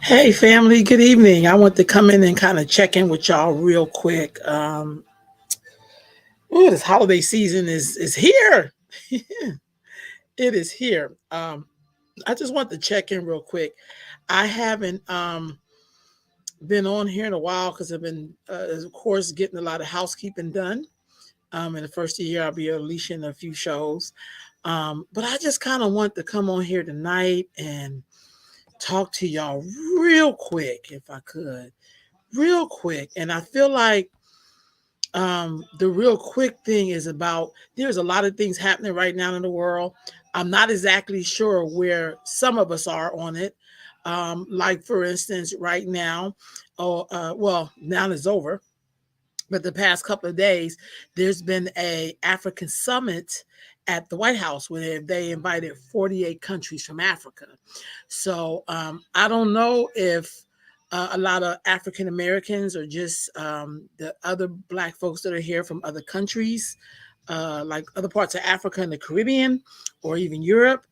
Hey family, good evening. I want to come in and kind of check in with y'all real quick. This holiday season is here. It is here. I just want to check in real quick. I haven't been on here in a while because I've been, of course, getting a lot of housekeeping done. In the first year, I'll be releasing a few shows. But I just kind of want to come on here tonight and talk to y'all real quick, if I could, real quick. And I feel like the real quick thing is about there's a lot of things happening right now in the world. I'm not exactly sure where some of us are on it. Like for instance, right now, well, now it's over, but the past couple of days, there's been a African summit at the White House where they invited 48 countries from Africa. So I don't know if a lot of African Americans or just the other Black folks that are here from other countries, like other parts of Africa and the Caribbean, or even Europe,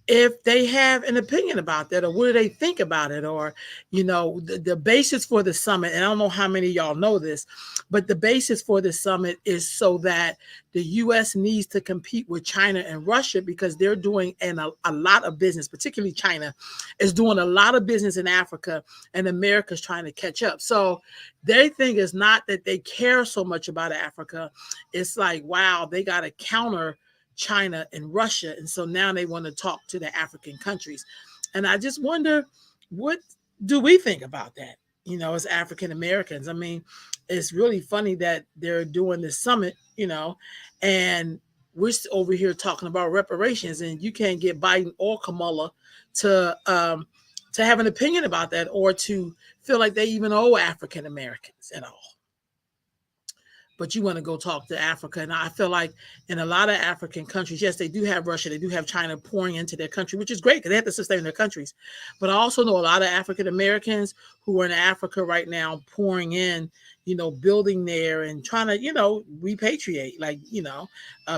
if they have an opinion about that, or what do they think about it, or the basis for the summit. And I don't know how many of y'all know this, but the basis for the summit is so that the U.S. needs to compete with China and Russia because they're doing a lot of business, particularly China is doing a lot of business in Africa, and America's trying to catch up. So their thing is not that they care so much about Africa. It's like, wow, they got to counter China and Russia. And so now they want to talk to the African countries. And I just wonder, what do we think about that? As African Americans. I mean, it's really funny that they're doing this summit, and we're over here talking about reparations, and you can't get Biden or Kamala to have an opinion about that or to feel like they even owe African Americans at all. But you want to go talk to Africa. And I feel like in a lot of African countries, yes, they do have Russia, they do have China pouring into their country, which is great because they have to sustain their countries. But I also know a lot of African Americans who are in Africa right now pouring in, building there and trying to, repatriate, like,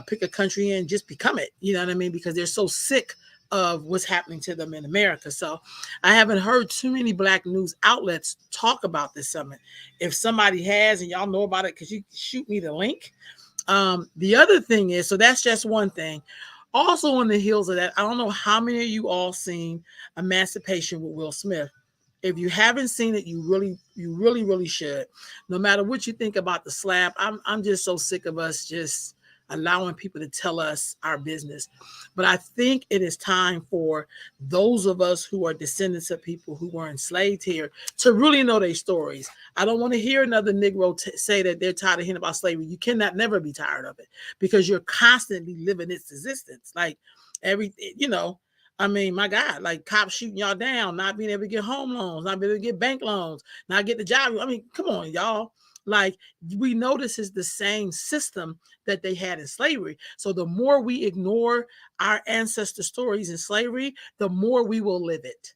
pick a country and just become it. You know what I mean? Because they're so sick of what's happening to them in America. So I haven't heard too many Black news outlets talk about this summit. If somebody has and y'all know about it, could you shoot me the link? The other thing is, so that's just one thing. Also on the heels of that, I don't know how many of you all seen Emancipation with Will Smith. If you haven't seen it, you really should. No matter what you think about the slap, I'm just so sick of us just allowing people to tell us our business. But I think it is time for those of us who are descendants of people who were enslaved here to really know their stories. I don't want to hear another Negro say that they're tired of hearing about slavery. You cannot never be tired of it because you're constantly living its existence. Like I mean, my God, like cops shooting y'all down, not being able to get home loans, not being able to get bank loans, not get the job. I mean, come on, y'all. Like, we know this is the same system that they had in slavery. So the more we ignore our ancestor stories in slavery, the more we will live it.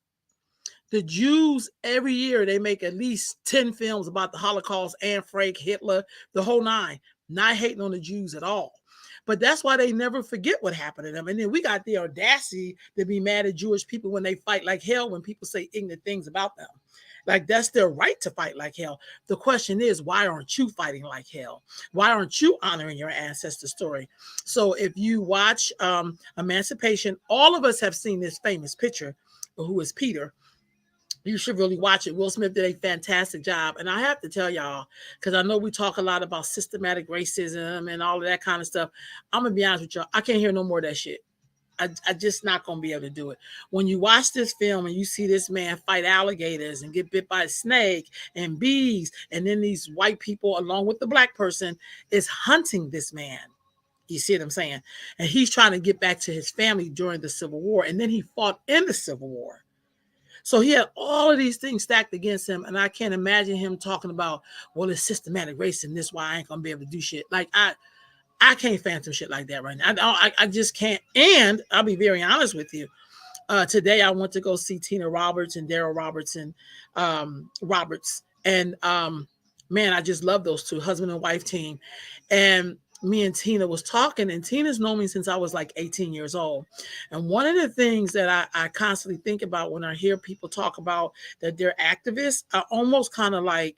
The Jews, every year, they make at least 10 films about the Holocaust, Anne Frank, Hitler, the whole nine. Not hating on the Jews at all. But that's why they never forget what happened to them. And then we got the audacity to be mad at Jewish people when they fight like hell when people say ignorant things about them. Like, that's their right to fight like hell. The question is, why aren't you fighting like hell? Why aren't you honoring your ancestor story? So if you watch Emancipation, all of us have seen this famous picture of who is Peter. You should really watch it. Will Smith did a fantastic job. And I have to tell y'all, because I know we talk a lot about systematic racism and all of that kind of stuff. I'm going to be honest with y'all. I can't hear no more of that shit. I just not going to be able to do it. When you watch this film and you see this man fight alligators and get bit by a snake and bees, and then these white people, along with the Black person, is hunting this man. You see what I'm saying? And he's trying to get back to his family during the Civil War. And then he fought in the Civil War. So he had all of these things stacked against him. And I can't imagine him talking about, well, it's systematic racism. This is why I ain't going to be able to do shit. Like, I can't fathom shit like that right now. I just can't. And I'll be very honest with you. Today I went to go see Tina Roberts and Daryl Roberts and Roberts. And man, I just love those two, husband and wife team. And me and Tina was talking, and Tina's known me since I was like 18 years old. And one of the things that I constantly think about when I hear people talk about that they're activists, I almost kind of like,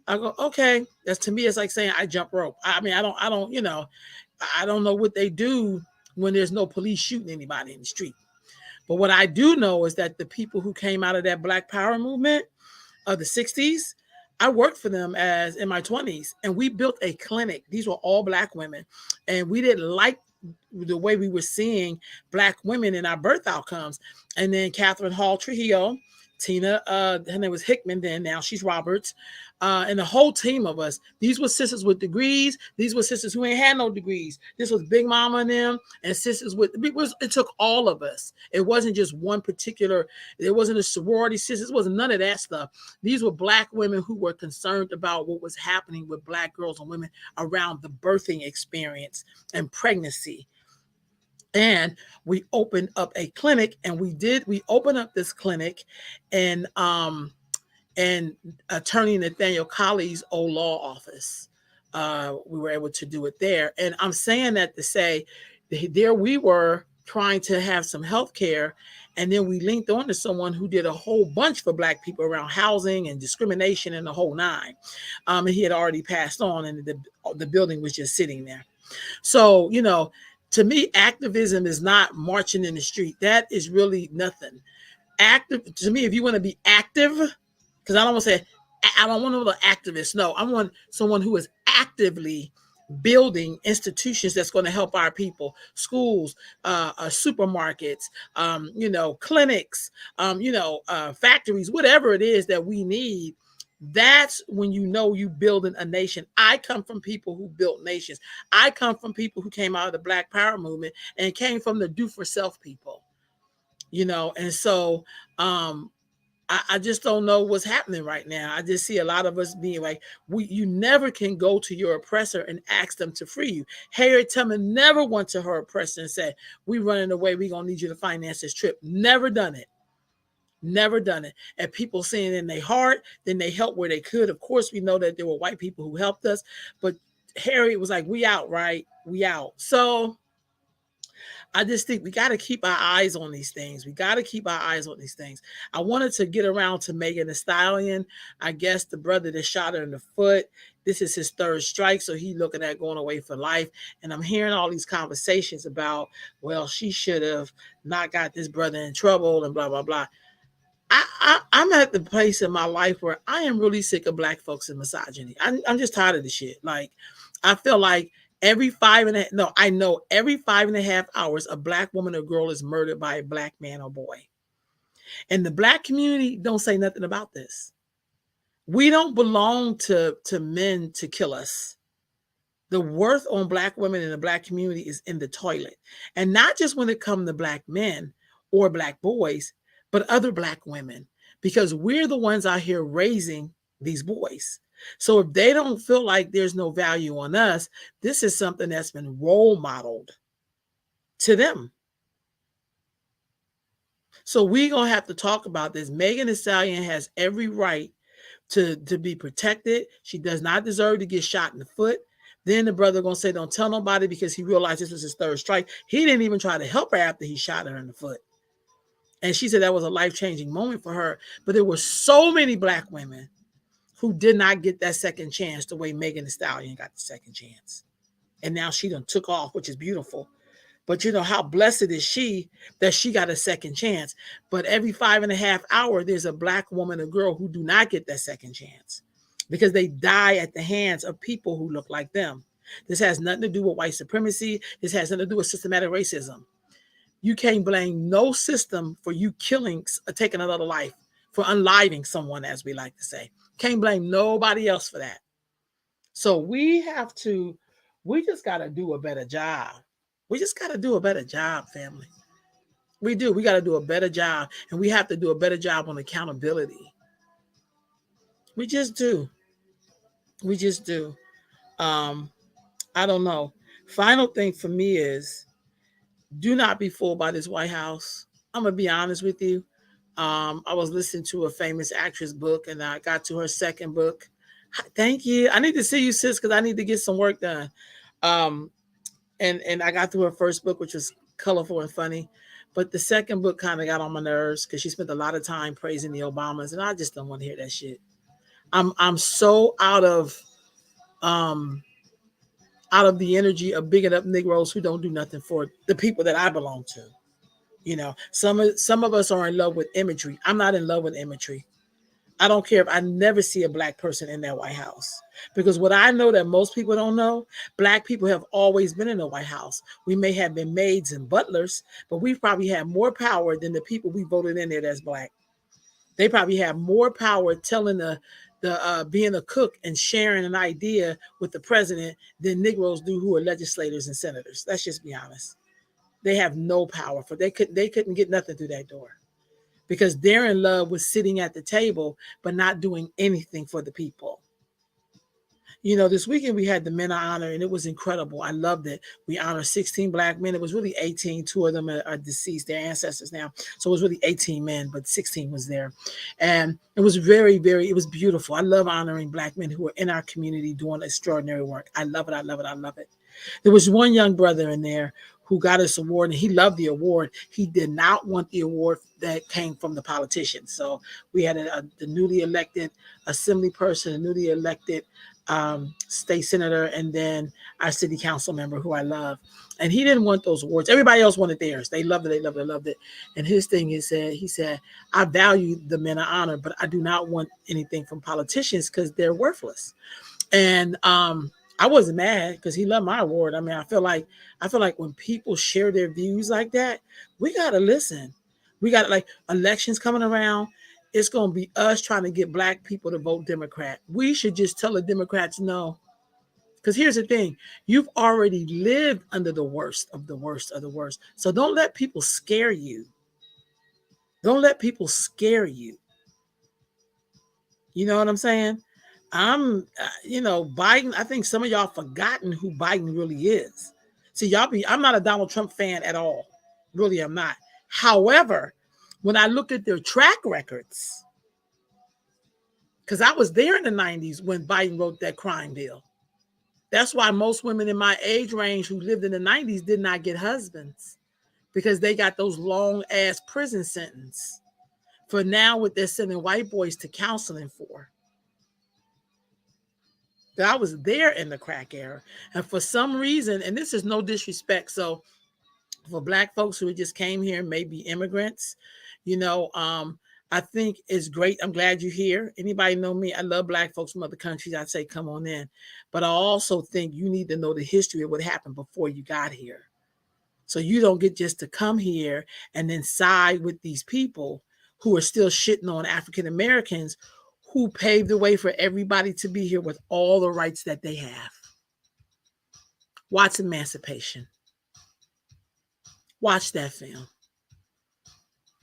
I go, okay, that's, to me, it's like saying I jump rope. I mean, I don't, I don't know what they do when there's no police shooting anybody in the street. But what I do know is that the people who came out of that Black Power movement of the 60s, I worked for them as in my 20s, and we built a clinic. These were all Black women, and we didn't like the way we were seeing Black women in our birth outcomes. And then Catherine Hall Trujillo, Tina, her name was Hickman then, now she's Roberts, and the whole team of us. These were sisters with degrees. These were sisters who ain't had no degrees. This was Big Mama and them, and sisters with, it took all of us. It wasn't just one particular, it wasn't a sorority sisters, it wasn't none of that stuff. These were Black women who were concerned about what was happening with Black girls and women around the birthing experience and pregnancy. And we opened up a clinic, and we opened up this clinic, and Attorney Nathaniel Colley's old law office. We were able to do it there. And I'm saying that to say, there we were trying to have some health care, and then we linked on to someone who did a whole bunch for Black people around housing and discrimination and the whole nine. And he had already passed on, and the building was just sitting there. So, to me, activism is not marching in the street. That is really nothing. Active, to me, if you want to be active, because I don't want to say, I don't want to be an activist. No, I want someone who is actively building institutions that's going to help our people, schools, supermarkets, clinics, factories, whatever it is that we need. That's when you building a nation. I come from people who built nations. I come from people who came out of the Black Power movement and came from the do for self people, and so I just don't know what's happening right now. I just see a lot of us being like, you never can go to your oppressor and ask them to free you. Harriet Tubman never went to her oppressor and said, we running away, we gonna need you to finance this trip. Never done it. Never done it. And people saying in their heart, then they helped where they could. Of course, we know that there were white people who helped us, but Harriet was like, we out, right? We out. So I just think we got to keep our eyes on these things. We got to keep our eyes on these things. I wanted to get around to Megan Thee Stallion. I guess the brother that shot her in the foot, this is his third strike, so he looking at going away for life. And I'm hearing all these conversations about, well, she should have not got this brother in trouble and blah, blah, blah. I'm at the place in my life where I am really sick of Black folks and misogyny. I'm just tired of the shit. Like, I feel like every 5.5 hours, a Black woman or girl is murdered by a Black man or boy. And the Black community don't say nothing about this. We don't belong to men to kill us. The worth on Black women in the Black community is in the toilet. And not just when it comes to Black men or Black boys, but other Black women, because we're the ones out here raising these boys. So if they don't feel like there's no value on us, this is something that's been role modeled to them. So we're going to have to talk about this. Megan Thee Stallion has every right to be protected. She does not deserve to get shot in the foot. Then the brother going to say, don't tell nobody, because he realized this was his third strike. He didn't even try to help her after he shot her in the foot. And she said that was a life-changing moment for her. But there were so many Black women who did not get that second chance the way Megan Thee Stallion got the second chance. And now she done took off, which is beautiful. But how blessed is she that she got a second chance. But every 5.5 hours, there's a Black woman or girl who do not get that second chance because they die at the hands of people who look like them. This has nothing to do with white supremacy. This has nothing to do with systematic racism. You can't blame no system for you killing or taking another life, for unliving someone, as we like to say. Can't blame nobody else for that. So we just got to do a better job. We just got to do a better job, family. We do. We got to do a better job. And we have to do a better job on accountability. We just do. We just do. I don't know. Final thing for me is, do not be fooled by this White House. I'm going to be honest with you. I was listening to a famous actress book, and I got to her second book. Thank you. I need to see you, sis, because I need to get some work done. Um, and I got through her first book, which was colorful and funny. But the second book kind of got on my nerves because she spent a lot of time praising the Obamas, and I just don't want to hear that shit. I'm so um out of the energy of bigging up Negroes who don't do nothing for the people that I belong to. You know, some of us are in love with imagery. I'm not in love with imagery. I don't care if I never see a black person in that White House. Because what I know that most people don't know, black people have always been in the White House. We may have been maids and butlers, but we've probably had more power than the people we voted in there that's black. They probably have more power telling the being a cook and sharing an idea with the president than Negroes do who are legislators and senators. Let's just be honest. They have no power for they couldn't get nothing through that door because they're in love with sitting at the table but not doing anything for the people. You know, this weekend we had the Men of Honor and it was incredible. I loved it. We honored 16 black men. It was really 18. Two of them are deceased, their ancestors now. So it was really 18 men, but 16 was there. And it was it was beautiful. I love honoring black men who are in our community doing extraordinary work. I love it. I love it. I love it. There was one young brother in there who got this award and he loved the award. He did not want the award that came from the politicians. So we had the newly elected assembly person, a newly elected state senator, and then our city council member who I love. And he didn't want those awards. Everybody else wanted theirs. They loved it. They loved it. They loved it. And his thing is that he said, I value the Men of Honor, but I do not want anything from politicians because they're worthless. And I wasn't mad because he loved my award. I mean, I feel like when people share their views like that, we gotta listen. We got like elections coming around. It's gonna be us trying to get black people to vote Democrat. We should just tell the Democrats no. Because here's the thing, you've already lived under the worst of the worst of the worst. So don't let people scare you. Don't let people scare you. You know what I'm saying? Biden, I think some of y'all forgotten who Biden really is. See, I'm not a Donald Trump fan at all. Really, I'm not. However, when I look at their track records, because I was there in the 90s when Biden wrote that crime bill. That's why most women in my age range who lived in the 90s did not get husbands because they got those long ass prison sentences for now what they're sending white boys to counseling for. That I was there in the crack era. And for some reason, and this is no disrespect, so for black folks who just came here, maybe immigrants, I think it's great. I'm glad you're here. Anybody know me? I love black folks from other countries. I'd say come on in. But I also think you need to know the history of what happened before you got here. So you don't get just to come here and then side with these people who are still shitting on African Americans who paved the way for everybody to be here with all the rights that they have. Watch Emancipation. Watch that film.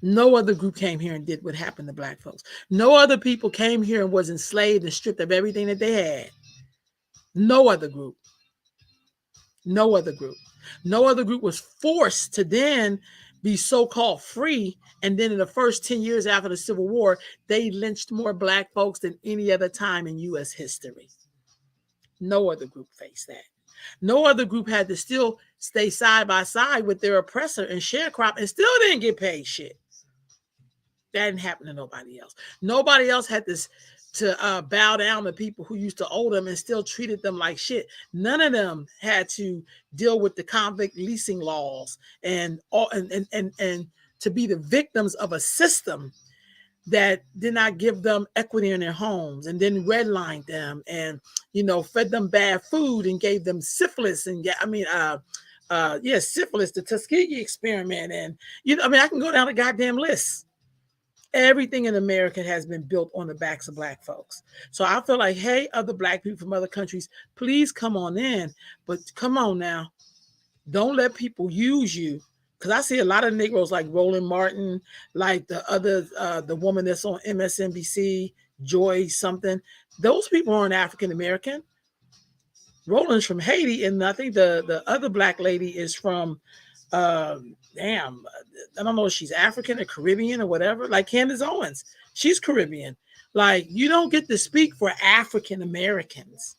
No other group came here and did what happened to black folks. No other people came here and was enslaved and stripped of everything that they had. No other group. No other group. No other group was forced to then be so-called free. And then in the first 10 years after the Civil War, they lynched more black folks than any other time in U.S. history. No other group faced that. No other group had to still stay side by side with their oppressor and sharecrop and still didn't get paid shit. That didn't happen to nobody else. Nobody else had this to bow down to people who used to owe them and still treated them like shit. None of them had to deal with the convict leasing laws and to be the victims of a system that did not give them equity in their homes and then redlined them and, fed them bad food and gave them syphilis and syphilis, the Tuskegee experiment. And, I can go down a goddamn list. Everything in America has been built on the backs of black folks. So I feel like, hey, other black people from other countries, please come on in. But come on now. Don't let people use you. Because I see a lot of Negroes like Roland Martin, like the other, the woman that's on MSNBC, Joy something. Those people aren't African American. Roland's from Haiti, and I think the other black lady is from I don't know if she's African or Caribbean or whatever, like Candace Owens. She's Caribbean. Like, you don't get to speak for African Americans.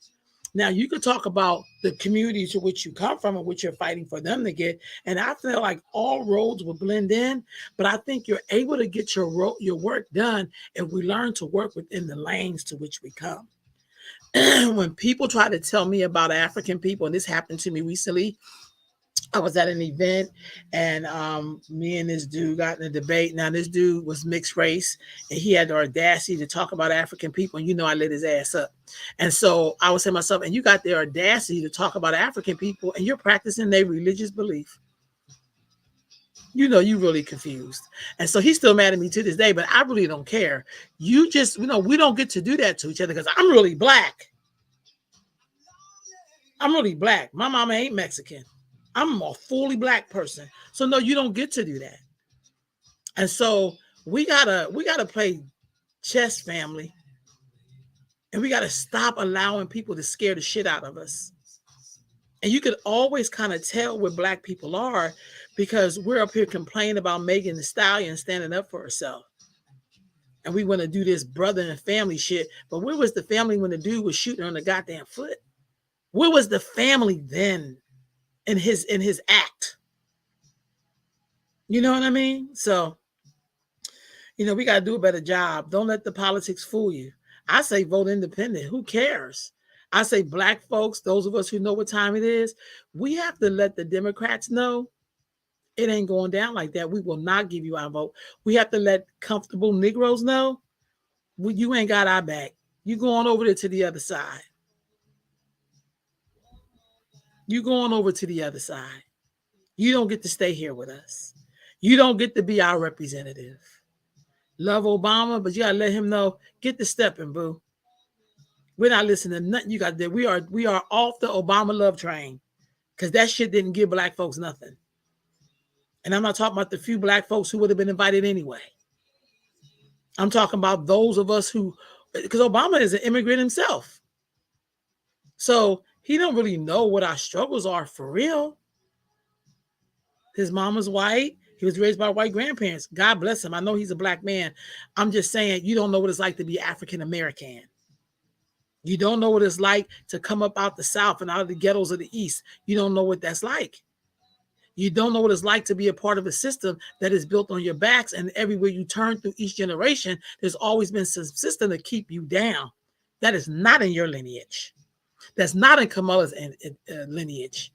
Now, you could talk about the community to which you come from and which you're fighting for them to get. And I feel like all roads will blend in, but I think you're able to get your work done if we learn to work within the lanes to which we come. When people try to tell me about African people, and this happened to me recently, I was at an event and me and this dude got in a debate. Now, this dude was mixed race and he had the audacity to talk about African people. And I lit his ass up. And so I was saying to myself, and you got the audacity to talk about African people and you're practicing their religious belief. You really confused. And so he's still mad at me to this day, but I really don't care. You just, we don't get to do that to each other because I'm really black. I'm really black. My mama ain't Mexican. I'm a fully black person. So no, you don't get to do that. And so we gotta play chess, family. And we gotta stop allowing people to scare the shit out of us. And you could always kind of tell where black people are because we're up here complaining about Megan Thee Stallion standing up for herself. And we want to do this brother and family shit. But where was the family when the dude was shooting her on the goddamn foot? Where was the family then? In his act. You know what I mean? So, we got to do a better job. Don't let the politics fool you. I say vote independent. Who cares? I say black folks, those of us who know what time it is, we have to let the Democrats know it ain't going down like that. We will not give you our vote. We have to let comfortable Negroes know you ain't got our back. You going over there to the other side. You going over to the other side. You don't get to stay here with us. You don't get to be our representative. Love Obama, but you gotta let him know, get the stepping, boo. We're not listening to nothing you got there. We are off the Obama love train because that shit didn't give black folks nothing. And I'm not talking about the few black folks who would have been invited anyway. I'm talking about those of us who, because Obama is an immigrant himself. So he don't really know what our struggles are for real. His mama's white. He was raised by white grandparents. God bless him. I know he's a black man. I'm just saying, you don't know what it's like to be African American. You don't know what it's like to come up out the South and out of the ghettos of the East. You don't know what that's like. You don't know what it's like to be a part of a system that is built on your backs, and everywhere you turn through each generation, there's always been some system to keep you down. That is not in your lineage. That's not in Kamala's lineage.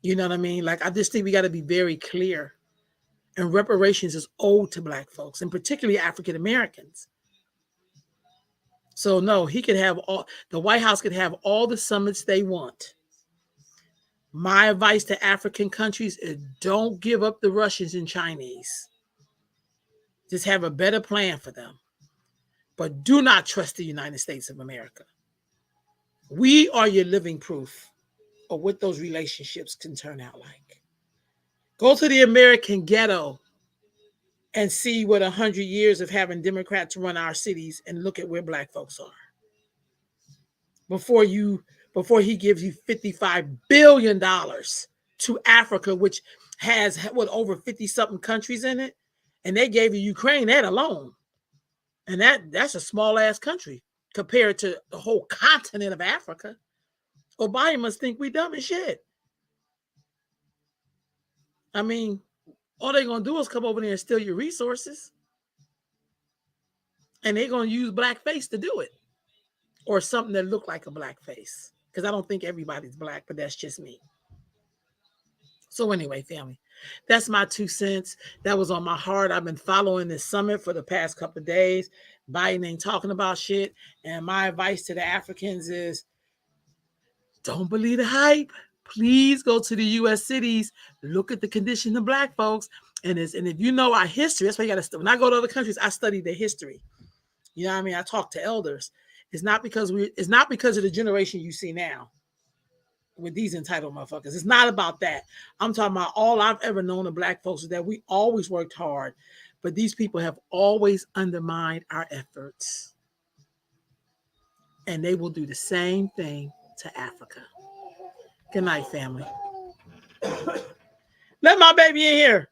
You know what I mean? Like, I just think we got to be very clear. And reparations is owed to black folks, and particularly African Americans. So no, he could have the White House could have all the summits they want. My advice to African countries is don't give up the Russians and Chinese. Just have a better plan for them. But do not trust the United States of America. We are your living proof of what those relationships can turn out like. Go to the American ghetto and see what 100 years of having Democrats run our cities and look at where black folks are. Before he gives you $55 billion to Africa, which has over 50-something countries in it, and they gave you Ukraine that alone. And that's a small ass country compared to the whole continent of Africa. Obama must think we dumb as shit. I mean, all they're going to do is come over there and steal your resources. And they're going to use blackface to do it. Or something that looked like a blackface. Because I don't think everybody's black, but that's just me. So anyway, family, that's my 2 cents. That was on my heart. I've been following this summit for the past couple of days. Biden ain't talking about shit. And my advice to the Africans is, don't believe the hype. Please go to the U.S. cities. Look at the condition of black folks. And if you know our history, that's why you got to. When I go to other countries, I study their history. You know what I mean? I talk to elders. It's not because of the generation you see now with these entitled motherfuckers. It's not about that. I'm talking about all I've ever known of black folks is that we always worked hard, but these people have always undermined our efforts. And they will do the same thing to Africa. Good night, family. Let my baby in here.